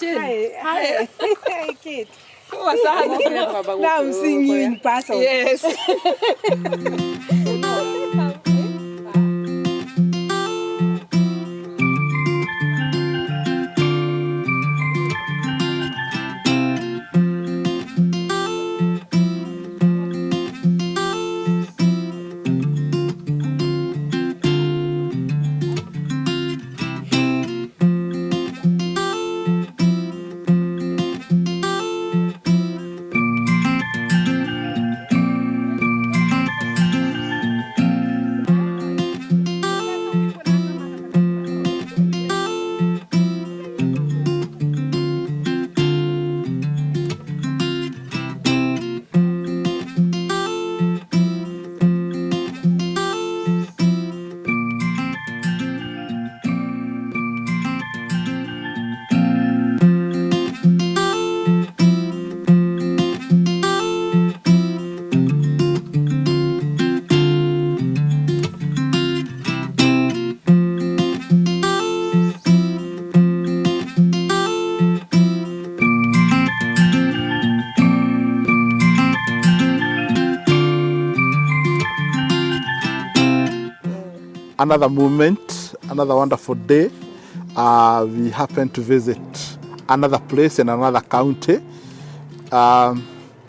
Hi. Hi, Kate. Now I'm seeing you in person. Yes. Another moment, another wonderful day. We happened to visit another place in another county.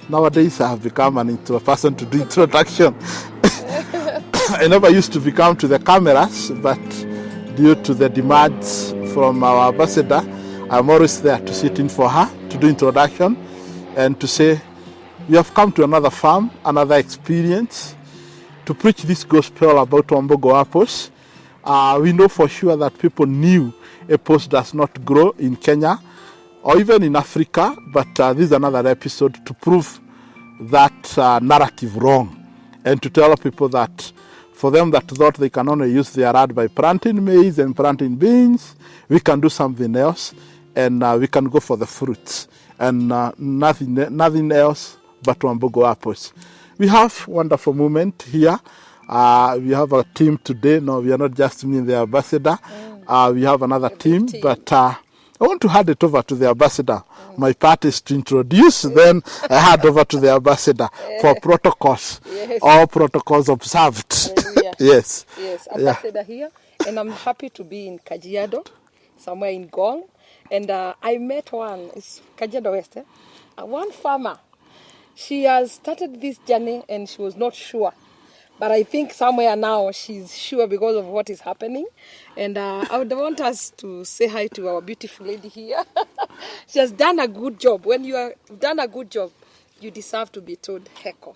Nowadays, I have become an person to do introduction. I never used to become to the cameras, but due to the demands from our ambassador, I'm always there to sit in for her, to do introduction, and to say, we have come to another farm, another experience, to preach this gospel about WAMBUGU apples. We know for sure that people knew apples does not grow in Kenya or even in Africa, but this is another episode to prove that narrative wrong and to tell people that for them that thought they can only use their land by planting maize and planting beans, we can do something else and we can go for the fruits and nothing else but WAMBUGU apples. We have wonderful moment here. We have a team today. No, we are not just me and the ambassador. We have another team, but I want to hand it over to the ambassador. My part is to introduce, then I hand over to the ambassador for protocols. All protocols observed. Yes. Yes, ambassador here, and I'm happy to be in Kajiado, somewhere in Ngong, and I met one. It's Kajiado West. One farmer. She has started this journey and she was not sure. But I think somewhere now she's sure because of what is happening. And I would want us to say hi to our beautiful lady here. She has done a good job. When you have done a good job, you deserve to be told heko.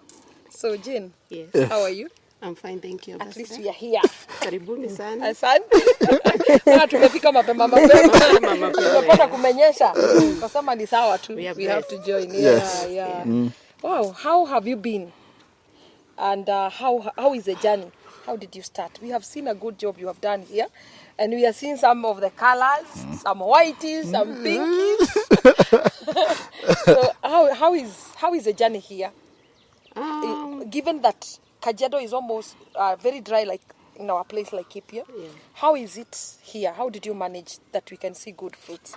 So Jane, yes. How are you? I'm fine, thank you. At least we are here. Karibuni sana. Asante. Tumefika mapema. Tumepata kumenyesha. Kasema ni sawa tu. We have to join. Yes. Yeah. Wow, how have you been? And how is the journey? How did you start? We have seen a good job you have done here. And we are seeing some of the colors, some whiteys, some pinkies. So how is the journey here? Given that Kajiado is almost very dry like in our place like Kipia, how is it here? How did you manage that we can see good fruits?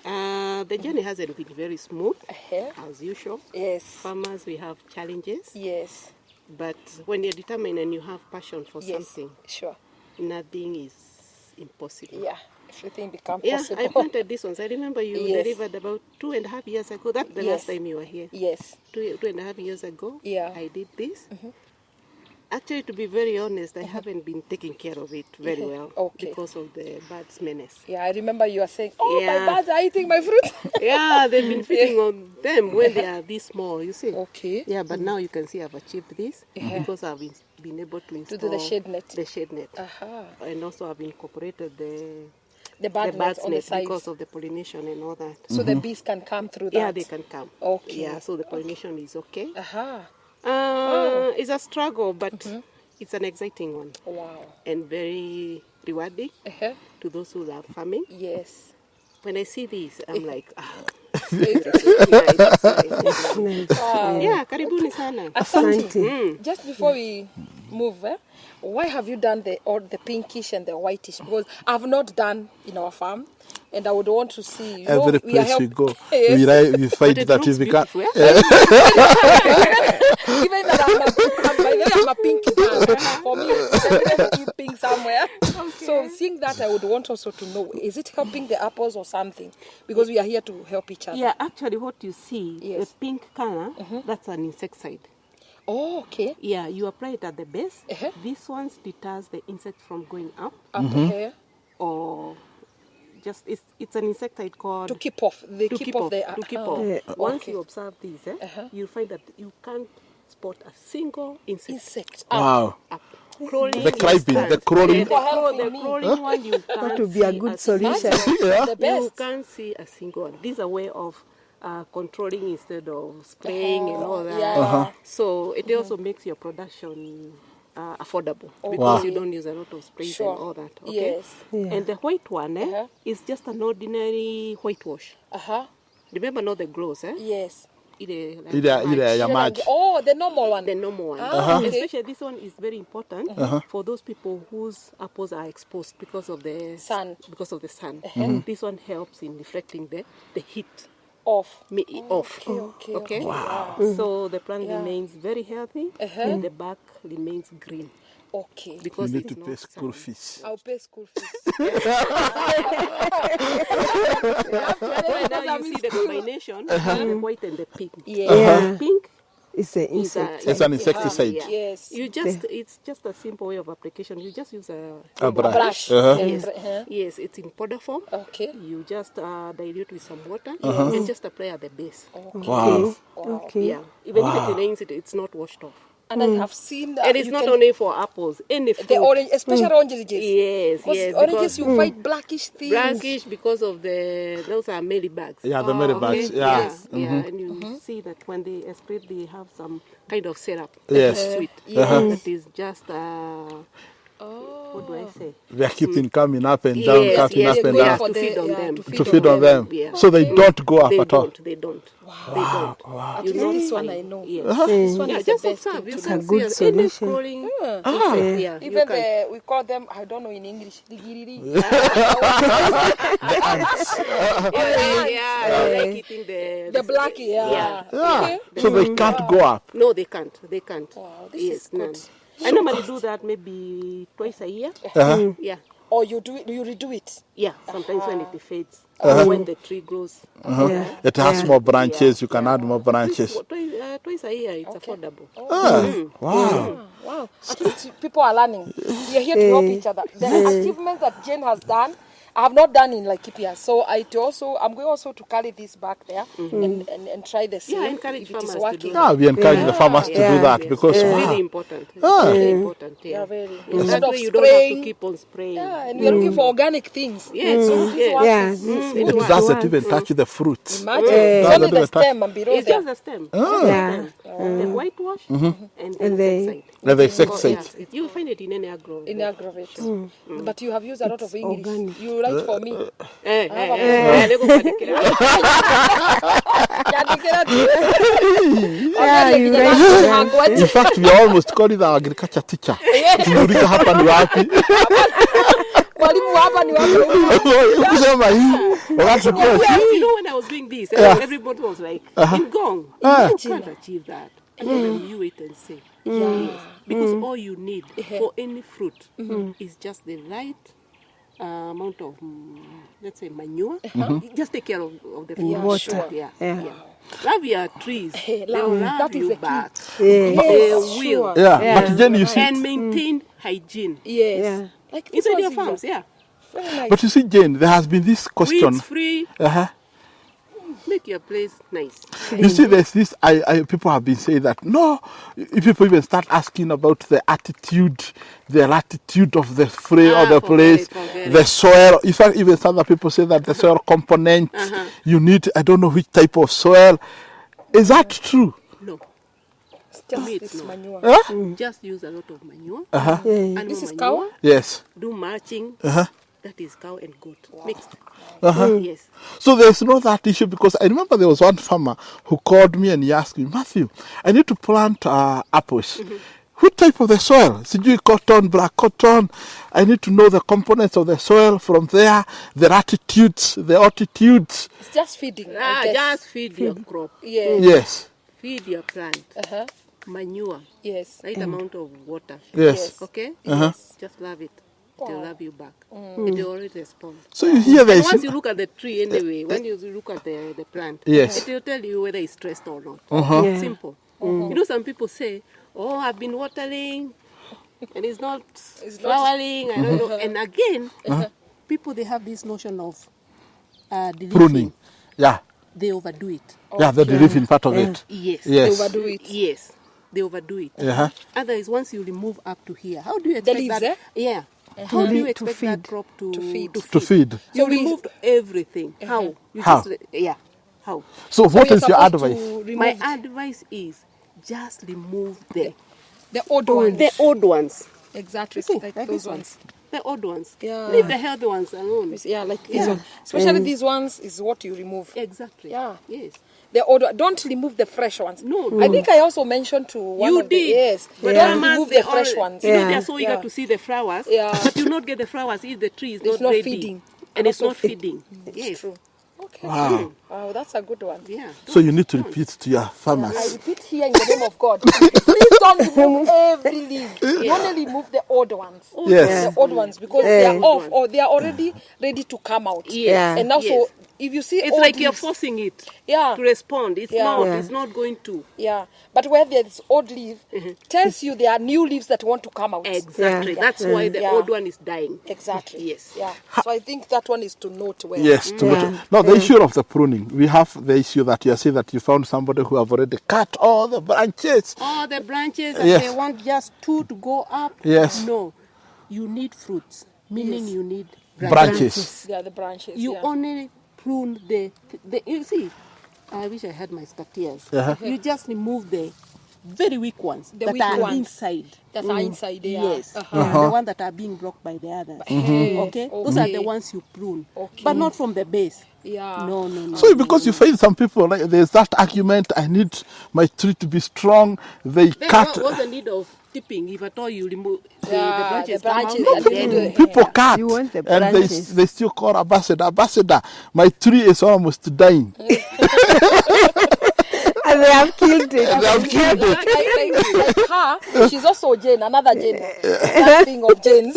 The journey hasn't been very smooth, as usual. Yes. Farmers, we have challenges. Yes. But when you're determined and you have passion for something, sure, nothing is impossible. Yeah, everything becomes possible. I planted these ones. I remember you delivered about 2.5 years ago. That's the last time you were here. Yes. 2.5 years ago, I did this. Actually, to be very honest, I haven't been taking care of it very well because of the birds' menace. Yeah, I remember you were saying, my birds are eating my fruit. Yeah, they've been feeding on them when they are this small, you see. Okay. Yeah, but now you can see I've achieved this because I've been able to install do the shade net. The shade net. And also I've incorporated the bird nets on the side because of the pollination and all that. So the bees can come through that? Yeah, they can come. Okay. Yeah, so the pollination is okay. Wow. It's a struggle, but it's an exciting one. Wow. And very rewarding to those who love farming. Yes. When I see this, I'm like, karibuni sana. Asante. Just before we move, why have you done the pinkish and the whitish? Because I've not done in our farm. And I would want to see, you Every know, we are place we go, Yes. we find that we become. Even that I'm a pink man. For me, I keep pink somewhere. So seeing that, I would want also to know, is it helping the apples or something? Because we are here to help each other. Yeah, actually what you see, Yes. the pink color, that's an insecticide. Oh, okay. Yeah, you apply it at the base. Uh-huh. This one deters the insect from going up, Up here. or just it's an insecticide called To keep off. They to keep off the... to keep oh, off. Once okay. you observe these, you'll find that you can't spot a single insect. Wow. Up. Crawling, The climbing, the crawling. the crawling one, you That can't would be a see good single- solution. Yeah. The You best. can't see a single one. This is a way of controlling instead of spraying and all that. Yeah. So it also makes your production affordable because Wow. you don't use a lot of sprays Sure. and all that. Okay? Yes. And the white one is just an ordinary whitewash. Uh-huh. Remember, not the gloss, Yes. Ile ya maji. Oh, the normal one. the normal one. Okay. Especially this one is very important for those people whose apples are exposed because of the Sun. Because of the sun. This one helps in reflecting the heat Off. off. Okay. Wow. So the plant remains very healthy and the bark remains green Okay. because You need it's to not pay school fees. I'll pay school fees. Right now you see the combination, the white and the pink. Yeah. Pink It's an is insect. It's an insecticide. yeah. Yes. It's just a simple way of application. You just use A brush. Yes. Uh-huh. Yes, it's in powder form. Okay. You just dilute with some water and just apply at the base. Wow. Okay. Yeah. Even if it rains, it's not washed off. And I have seen that. And it's you not can- only for apples, any fruit. the orange, especially oranges. Yes, Because yes. oranges, you find blackish things. Blackish because of those are mealybugs. Yeah, the mealybugs, yeah. Yes, yeah. And you see that when they spray, they have some kind of syrup. Yes. That is sweet. Yes. That is just what do I say? They are keeping coming up and down, Yes, coming yes, up and going down to feed on them. to feed on them. Yeah. So they don't go up They at all. don't. They don't. They don't. At You least know this one fine. I know. Yeah. This one Yeah, is the just best. observe. You It's can a good see any solution. crawling insect. Yeah, you Even can. we call them, I don't know in English, ligiriri. Yeah, they like eating The black, yeah. Yeah. Yeah. Okay. So they can't go up. No, they can't. They can't. Wow, this Yes, is good. none. I normally do that maybe twice a year. Yeah. Or you do it, you redo it. Yeah, sometimes when it fades, or when the tree grows. Yeah. It has more branches. You can add more branches. Twice a year, it's affordable. Wow. Wow. At least people are learning. We are here to help each other. The achievements that Jane has done, I have not done in Laikipia. So I'm going also to carry this back there and try the same. Yeah, encourage if it is farmers to working. do Yeah, we encourage the farmers to do that because It's wow. really important. It's really important. Yeah. Yeah, very. That Instead of way you don't have to spraying. keep on spraying. Yeah, and we are looking for organic things. Yes, yes. Yeah. It doesn't even touch the fruits. Imagine. It's only the stem and below It's there. just the stem. Yeah. The whitewash and And the the- insecticide. And the insecticide. Yes, you find it in any agro. In aggravation. But you have used a lot of English. organic. You write for me. In fact, we are almost calling our agriculture teacher. Tunauliza hapa ni wapi? Mwalimu hapa ni wapi? Kusema hii. Wakati kwa You know, when I was doing this, everybody was like, in Ngong, you can't achieve that. And then you wait and see. Yes. Because all you need for any fruit is just the right amount of, let's say, manure. Just take care of the fruit. Water. Sure. Yeah. Yeah. Yeah. Love your trees. They will love that is you the key. back. Yeah. They will. yeah, but then you see, And maintain hygiene. Yes. Yeah. Like this Inside was your easier. farms, yeah. Very nice. but you see, Jane, there has been this question. Weeds free. Make your place nice. You see, there's this. People have been saying that no. If people even start asking about the latitude of the spray or the place, forget the soil. In fact, even some other people say that the soil component you need. I don't know which type of soil. Is that true? No. Just Wait, this no. manure. Just use a lot of manure. Yeah. Animal This is manure. cow? Yes. Do mulching. That is cow and goat mixed. Yes. So there's no that issue because I remember there was one farmer who called me and he asked me, Matthew, I need to plant apples. what type of the soil? Sijui cotton, black cotton. I need to know the components of the soil from there, the attitudes, the altitudes. It's just feeding. I guess. Just feed your crop. Yes. Yes. Feed your plant. Manure. Yes. Right amount of water. Yes. Okay? Yes. Just love it. They'll love you back. And they already respond. So you hear And this. once you look at the tree anyway, when you look at the plant, Yes. it will tell you whether it's stressed or not. Simple. You know, some people say, oh, I've been watering and it's not flowering. I don't know. And again, people, they have this notion of Pruning. Yeah. They overdo it. Yeah, the deriving part of it. Yes. Yes. They overdo it. Yes. They overdo it. Uh-huh. Otherwise, once you remove up to here, how do you The expect leaves, that? Yeah. How do you expect that crop to feed? To feed. You removed everything. How? You How? Yeah. How? So what you're is your supposed to advice? remove My advice is just remove the old ones. the old ones. Exactly. See, Like like those this one. ones. The old ones. Yeah. Leave the healthy ones alone. Yeah, like this one. Especially these ones is what you remove. Exactly. Yeah. Yes. The old don't remove the fresh ones. No. I think I also mentioned to one You of the did. yes. But Don't farmers, remove they the fresh all- ones. You know, they're so eager Yeah. to see the flowers. Yeah. But you not get the flowers if the tree is It's not ready. feeding. And it's Also not feeding. It's Yes. true. Okay. Wow. Wow, that's a good one. Yeah. So you need to repeat to your I farmers. repeat here in the name of God. Please don't remove every leaf. You only remove the old ones. Yes. The old ones because they are off or they are already ready to come out. Yes. And also, Yes. if you see It's old like you're leaves, forcing it yeah, to respond. It's Yeah. not. Yeah. It's not going to. yeah. But where there's old leaf, tells you there are new leaves that want to come out. Exactly. Yeah. That's why the Yeah. old one is dying. Exactly. Yes. Yeah. So I think that one is to note well. Yes. Now the issue of the pruning, we have the issue that you say that you found somebody who have already cut all the branches. All the branches and Yes. they want just two to go up. Yes. No. You need fruits, meaning you need Branches. Yeah, the branches. You yeah. only prune the you see, I wish I had my scatias. You just remove the very weak ones The that weak are ones. inside. that are inside there. Yes, the ones that are being blocked by the others. Okay, those are the ones you prune, but not from the base. Yeah. No. So because you find some people, like there's that argument, I need my tree to be strong, they Then cut. what's the need of tipping if at all you remove the Yeah, branches? the branches come out, that then- need People cut, You want the and they branches. still call ambassador. My tree is almost dying. And they have killed it. They have killed it. like her, she's also Jane, another Jane. That thing of Jane's.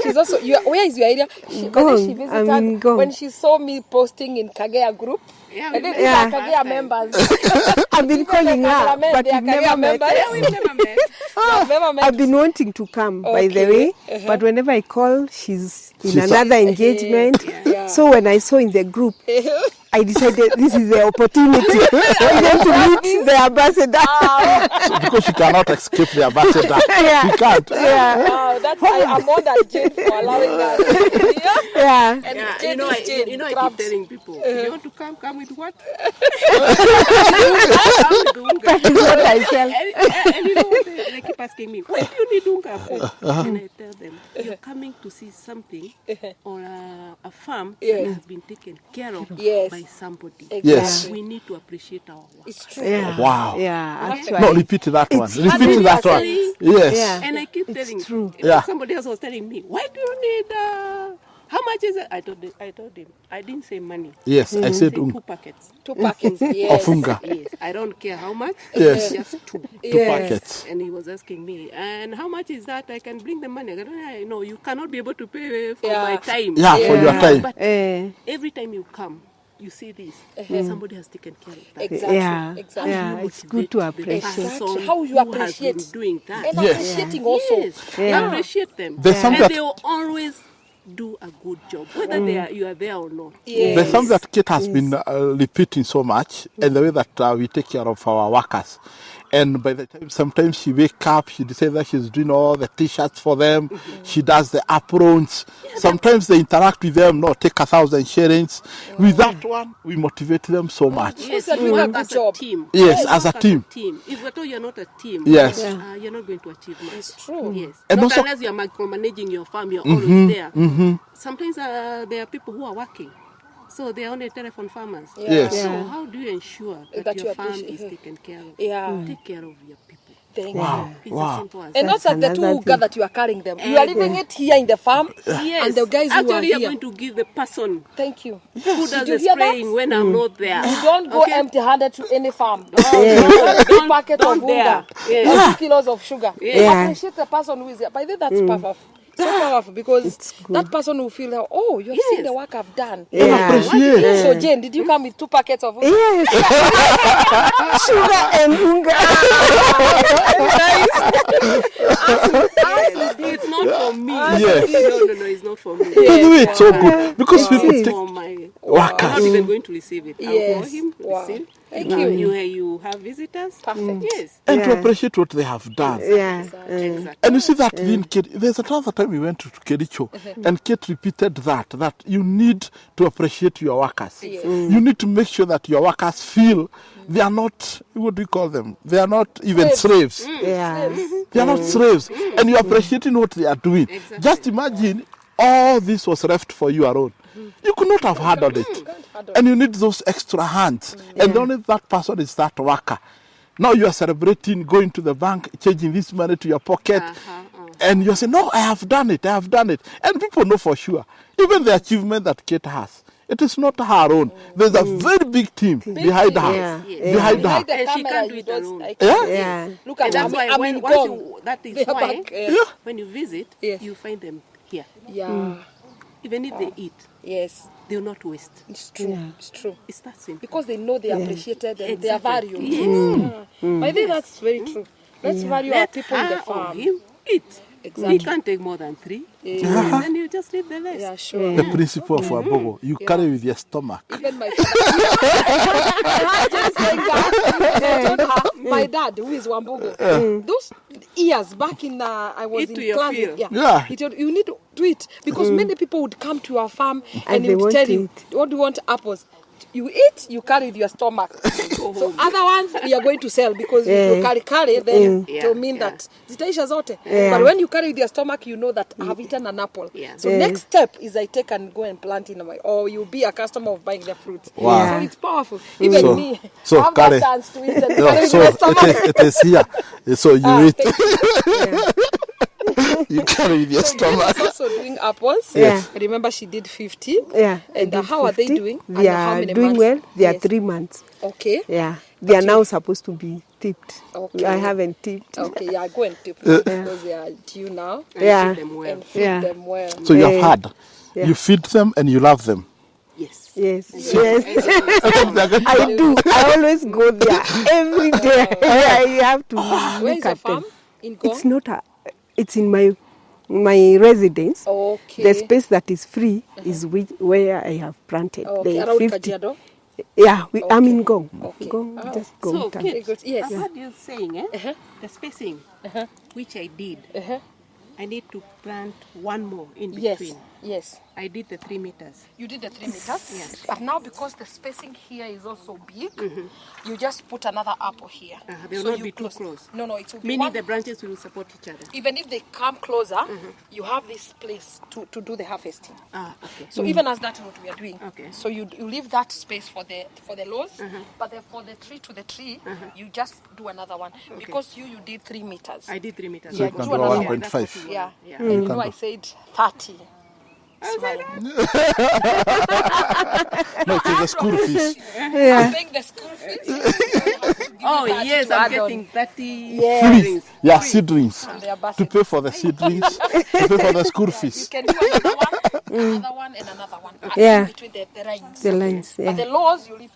She's also. Where is your area? When she visited, I'm in Ngong. when she saw me posting in Kagea group, Yeah, and then these Yeah. are Kagea members. I've been calling her, Cameramen, but they are we've never Kagea met. members. Yeah, we've never met. We've never met. I've been wanting to come, by the way, but whenever I call, she's in She's another engagement. Yeah. So when I saw in the group, I decided this is the opportunity for them to meet the ambassador. So because she cannot escape the ambassador. Yeah. She can't. Wow, that's I'm more than Jane for allowing us. Yeah. Yeah. And Yeah, Jane you know, is Jane. I keep Crabs. telling people, if you want to come with what? Come with unga. That is what I sell. And you know what they keep asking me, why do you need unga for? And I tell them, you're coming to see something on a farm that has been taken care of Yes. by somebody. Yes. We need to appreciate our work. It's true. Yeah. Wow. Yeah, actually. No, repeat that one. Repeat really that one. actually- Yes. Yeah. And I keep telling true. Yeah. somebody else was telling me, why do you need how much is it? I told him I didn't say money. Yes, I I said said 2 packets. 2 packets. of Yes. unga. Yes, I don't care how much. Yes. Just 2. 2 packets. And he was asking me, and how much is that? I can bring the money. I go, no, you cannot be able to pay for my time. Yeah, for your time. But Eh, every time you come, you see this. Somebody has taken care of that. Exactly. yeah. Exactly. Yeah, it's good to appreciate. Exactly. How you who has appreciate. been doing that. And Yes. appreciating also. Yes, Yeah. appreciate them. There's some and that- they will always do a good job, whether you are there or not. Yes. There's something that Kate has been repeating so much, and the way that we take care of our workers. And by the time sometimes she wake up, she decides that she's doing all the t-shirts for them. She does the aprons. Sometimes they interact with them, no, take 1,000 shillings. With that one, we motivate them so much. Yes, They're you doing a work good as job. a team. Yes, You as a work team. If at all you're not a team, Yes. you're not going to achieve much. It's true. Yes. And Not also- unless you're micromanaging your farm, you're always there. Sometimes there are people who are working. So they are only telephone farmers. Yes. So Yeah. how do you ensure that That your you farm appreciate- is taken care of? Yeah. Take care of your people. Thank Wow. you. It's Wow. as simple as And that. not that the another two thing. Uga that you are carrying them. You are leaving it here in the farm. Yes. And the guys who are Actually, you're here. going to give the person Thank you. who does Did the you hear that? spraying when I'm not there. You don't go Okay? empty-handed to any farm. Don't- Two packets of don't dare. unga Yes. or 2 kilos of sugar. Yeah. Appreciate the person who is here. By the way, that's powerful. So powerful because that person will feel that, oh, you've seen the work I've done. Yeah. Appreciate. So Jane, did you come with 2 packets of unga? Yes. Sugar and unga. It's not for me. Yes. No, it's not for me. By the way, it's so good because people It's take for my. I'm workers. not even going to receive it. I'll call Yes. him, Wow. receive. Thank You have visitors. Perfect. Yes. and to Yeah. appreciate what they have done. Yeah. Exactly. And you see that in there's another time we went to Kericho and Kate repeated that you need to appreciate your workers. Yes. You need to make sure that your workers feel they are not, what do you call them? They are not even slaves. Yeah. They are not slaves. And you're appreciating what they are doing. Exactly. Just imagine all this was left for you alone. You could not have handled it. And you need those extra hands. And only that person is that worker. Now you are celebrating, going to the bank, changing this money to your pocket. And you're saying, no, I have done it. And people know for sure. Even the achievement that Kate has, it is not her own. There's a very big team behind her. Yeah. Behind her. Behind the And she camera, can't do you it don't- alone. I Yeah? can't. Yeah. Look at And that's them. why I'm when in once Ngong. you, that is They are why back, when you visit, Yes. you find them here. Yeah. Even if they eat, Yes. they will not waste. It's true. It's true. It's that simple. Because they know they are appreciated and they are Exactly. valued. Yes. I think that's very true. Let's value our Let people in the her or farm. him eat. Exactly. He can't take more than 3. Yeah. And then you just leave the rest. Yeah, sure. The principle of Wambugu, you carry with your stomach. Even my father. Just saying that. I told her, my dad, who is Wambugu, those years back in, I was Eat in to your class. field. Yeah. He told, you need to do it because many people would come to our farm and And he they would won't tell you, eat. what do you want? Apples. You eat, you carry with your stomach. So other ones we are going to sell because you carry, then it will mean that zitaisha zote. But when you carry with your stomach, you know that I have eaten an apple. Yeah. So next step is I take and go and plant in my, or you'll be a customer of buying the fruits. Wow. So it's powerful. Even So- me, so I have carry. that chance to eat and No, carry with so my stomach. it is here. So you eat, Thank you. you carry with your So Jane stomach. is also doing apples. Yes. I remember she did 50. Yeah. And I did how are they 50. doing? They And how are many doing months? well. They are Yes. 3 months. Okay. Yeah. They are now supposed to be tipped. Okay. I haven't tipped. Okay, yeah, go and tip them because they are due now. Yeah. Feed them well. And feed Yeah. them well. So you have had. Yeah. You feed them and you love them. Yes. Yes. Yes. I I do. I always go there every day. I have to Where look is your at farm? them. In Ngong? It's not a. It's in my residence. Okay. The space that is free is where I have planted Okay, the around 50. Kajiado? Yeah, I'm in Ngong. Okay. Ngong, Oh. just So, Ngong town. Kate, good. Yes. I've heard you saying, the spacing, which I did, I need to plant one more in Yes. between. Yes. I did the 3 meters. You did the 3 meters. Yes. But now because the spacing here is also big, you just put another apple here. They will So not you be too close. No, it will be Meaning one. the branches will support each other. Even if they come closer, you have this place to do the harvesting. Okay. So even as that's what we are doing. Okay. So you leave that space for the laws, but then for the tree to the tree, you just do another one because you did 3 meters. I did 3 meters. So you Yeah, can do do another one. 1.5. Yeah. Yeah. And you know I said 30. Smile. No, it is the school fees. I'm paying the school fees. Oh, that yes, to I'm add on. getting 30 Yes. seedlings. Yeah, seedlings. They are To basket. pay for the seedlings, to pay for the school You fees. can do another one, and another one. Yeah. Between the lines. The lines. But the Yeah. laws, you leave,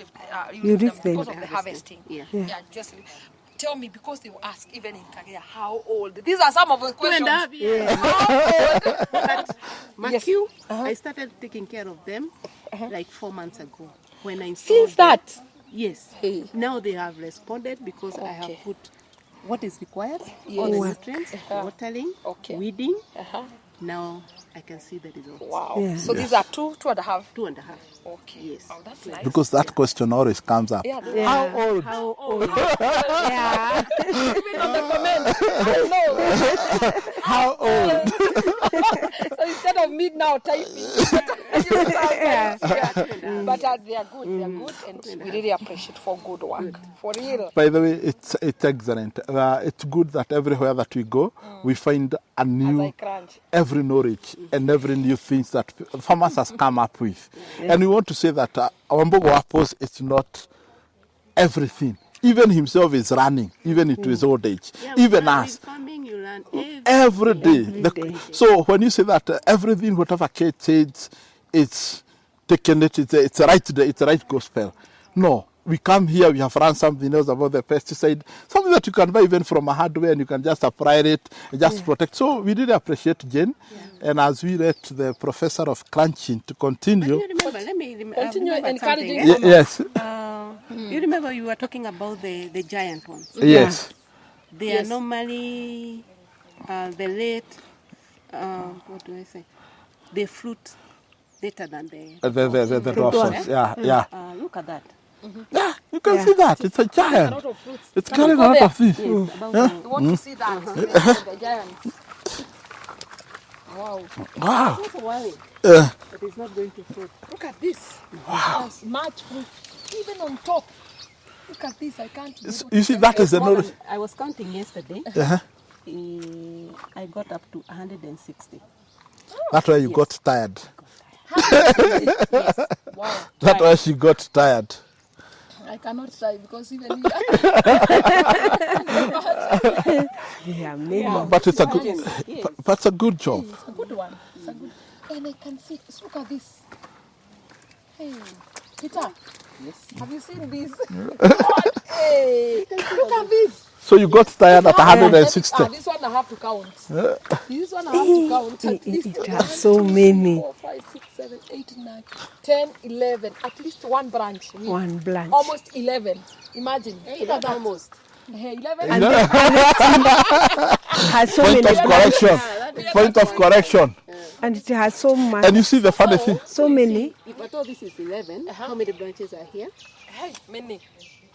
You leave leave them them. because of the harvesting. Yeah. Just tell me, because they will ask, even in Kagera, how old? These are some of the 2 and questions. a half years. But Yes. Macu, I started taking care of them like 4 months ago. When I installed Since them. that, Yes. Hey. Now they have responded because I have Okay. put what is required, all Yes. the Work. nutrients, watering, Okay. weeding. uh-huh. Now I can see the results. Wow. Yeah. So these are 2.5. 2 and a half. Okay. Yes. Oh, that's nice. Because that question always comes up. Yeah. Yeah. How old? How old? Yeah. Even on the comment, I know. How old? So instead of me now typing, but they are good. They are good, and we really appreciate for good work. For real. By the way, it's excellent. It's good that everywhere that we go, we find a As new, I crunch. every knowledge and every new things that farmers has come up with. And we want to say that WAMBUGU APPLLES is not everything. Even himself is running, even into his old age. Even us. Farming, you learn Every day. So when you say that everything, whatever Kate says, it's taken it's the right gospel. No, we come here, we have run something else about the pesticide, something that you can buy even from a hardware and you can just apply it and just protect. So we really appreciate Jane. And as we let the professor of crunching to continue. You remember, let me Continue remember encouraging. something. Yes. You remember you were talking about the giant ones. Yes. They are normally the late, what do I say? The fruit later than The blossoms. Yeah. Look at that. Yeah, you can see that. It's a A giant. lot of fruits. It's carrying a lot of things. Yes, about You want to see that? The giants. Wow. Wow. Not worry. Uh, But it's not going to fruit. Look at this. Wow. There's much fruit. Even on top. Look at this. I can't. you see, that is the knowledge. I was counting yesterday. Uh-huh. I got up to 160. That's why you got tired. Wow. That's why she got tired. I cannot try because even you. But it's a good, but it's a good job. It's a good one. It's a good. And I can see. Look at this. Hey, Peter. Yes. Have you seen this? God, hey, look at this. So you got tired at 160. This one I have to count. This one I have to count. At least It has so many. 4, 5, 6, 7, 8, 9, 10, 11. At least one branch. One branch. Almost 11. Imagine. Hey, that's almost. 11. And has so Point many of branches. correction. Point of correction. And it has so much. And you see the funny thing. So many. If at all this is 11, how many branches are here? Hey, many.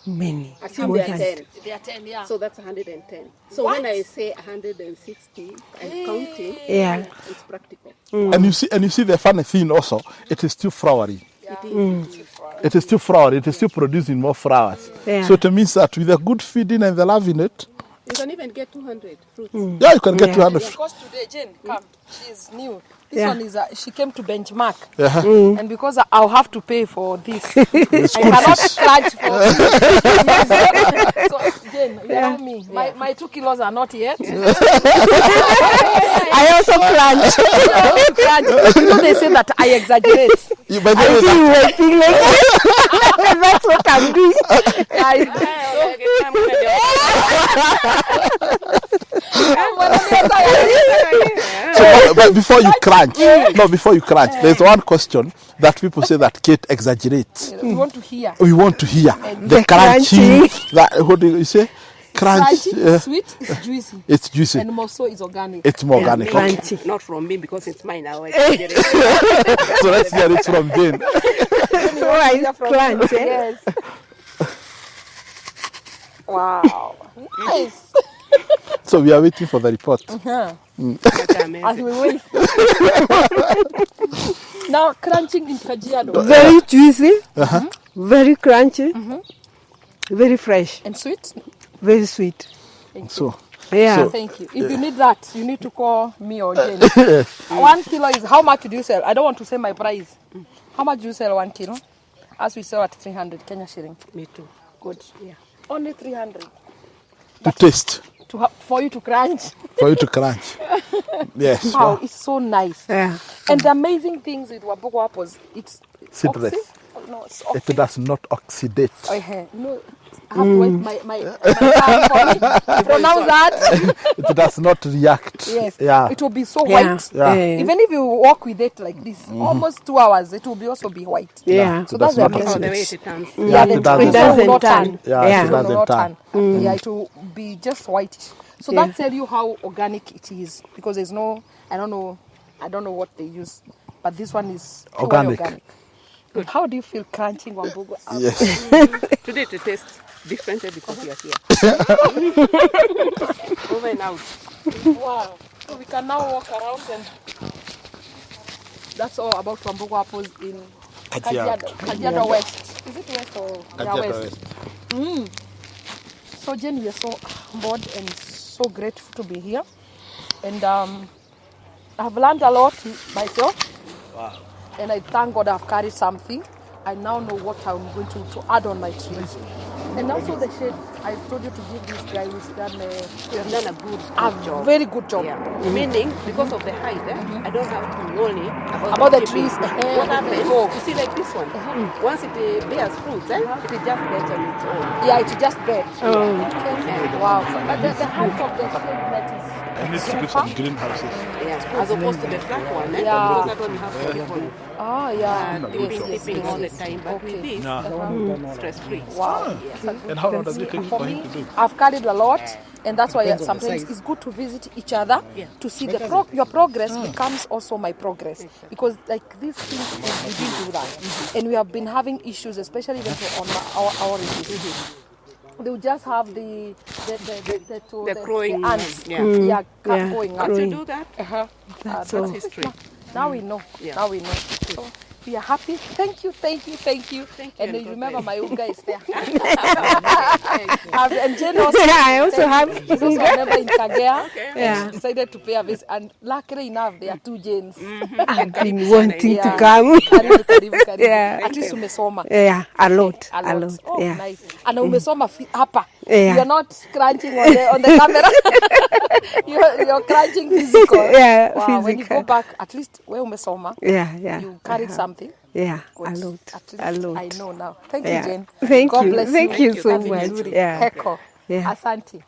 Many. Assume More there are than- 10. They are 10, yeah. So that's 110. So when I say 160 and counting, Yeah. it's practical. And you see the funny thing also. It is still flowery. It is still flowery. It is still producing more flowers. Yeah. So it means that with a good feeding and the love in it, You can even get 200 fruits. yeah, you can get Yeah. 200. Because today, Jane, come. She is new. This Yeah. one is, she came to benchmark. Uh-huh. And because I'll have to pay for this, I cannot charge for this. So, Jane, allow me. My 2 kilos are not yet. I also crunch. You know, they say that I exaggerate. By the I way, see you working like that's what I'm doing. but before you crunch, there's one question that people say that Kate exaggerates. We want to hear. We want to hear the crunching. That, what do you say? Crunch. Crunchy, sweet, it's juicy. It's juicy. And more so it's organic. It's more organic. Okay. Crunchy. Not from me because it's mine now. So let's hear it from Jane. So I crunch. Yes. Wow. Nice. So we are waiting for the report. As we wait. Now, crunching in Kajiado. Very juicy. Very crunchy. Very fresh. And sweet. Very sweet. So Yeah. Thank you. If you need that, you need to call me or Jane. 1 kilo is, how much do you sell? I don't want to say my price. How much do you sell 1 kilo? As we sell at 300 Kenya shilling. Me too. Good. Yeah. Only 300. to taste, For you to crunch. for you to crunch. Yes. Wow, it's so nice. Yeah. And the amazing things with WAMBUGU apples, it's Seedless. No, it's It does not oxidate. No, I have to wait my tongue for me. Pronounce that. It does not react. Yes. Yeah. It will be so Yeah. white. Yeah. Even if you walk with it like this, almost 2 hours, it will be also be white. Yeah. So It that's does the not Oh, amazing. the way oxidate. it turns. Yeah, the it doesn't this one turn. will not turn. Yeah, Yeah. it doesn't turn. Yeah, it will be just whitish. So that tells you how organic it is, because there's no, I don't know what they use, but this one is pure Organic. Good. How do you feel crunching WAMBUGU apples? Yes. Today to taste differently because you are here. Over and out. Wow. So we can now walk around and that's all about WAMBUGU apples in Kajiado West. Is it West or Kajiado West? So Jen, we are so humbled and so grateful to be here. And I've learned a lot myself. Wow. And I thank God I've carried something. I now know what I'm going to add on my trees. And also the shade, I told you to give this guy who's done a good job. Very good job. Yeah. Meaning, because of the height, I don't have to worry about the trees. What happens? You see, like this one, once it bears fruits, it will just bear on its own. Yeah, it will just bear. Wow. So the height of the shade net is And it's good some greenhouses. as opposed to the flat one, because that one you have to keep on dipping all the time. But with this, stress-free. Wow. And how long does it take for him to do? I've carried a lot, and that's why sometimes it's good to visit each other to see your progress becomes also my progress. Because like these things, we didn't do that. And we have been having issues, especially even on our region. They will just have the crowing ants. going ants. To do that? That's That's history. Now we know. Now we know. So we are happy. Thank you. And remember, my Unga is there. And Jen also. I also have. She's also a member in Kagea. Yeah. She decided to pay a visit. And luckily enough, there are 2 Jens. I've been wanting to come. Karibu. Yeah. At least umesoma. Yeah, a lot. Oh, Yeah. nice. And umesoma hapa. Yeah. You're not crunching on the camera. you're crunching physical. Yeah, wow, physical. When you go back, at least where umesoma, Yeah. you carried something. Yeah, Good. a lot. At least A lot. I know now. Thank you, Yeah. Jane. Thank God you. bless Thank you so Happy much. Nzuri. Yeah. Heko. Yeah. Asante.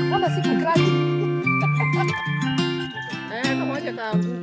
Mbona siku crunch? Kamoja kaanguka.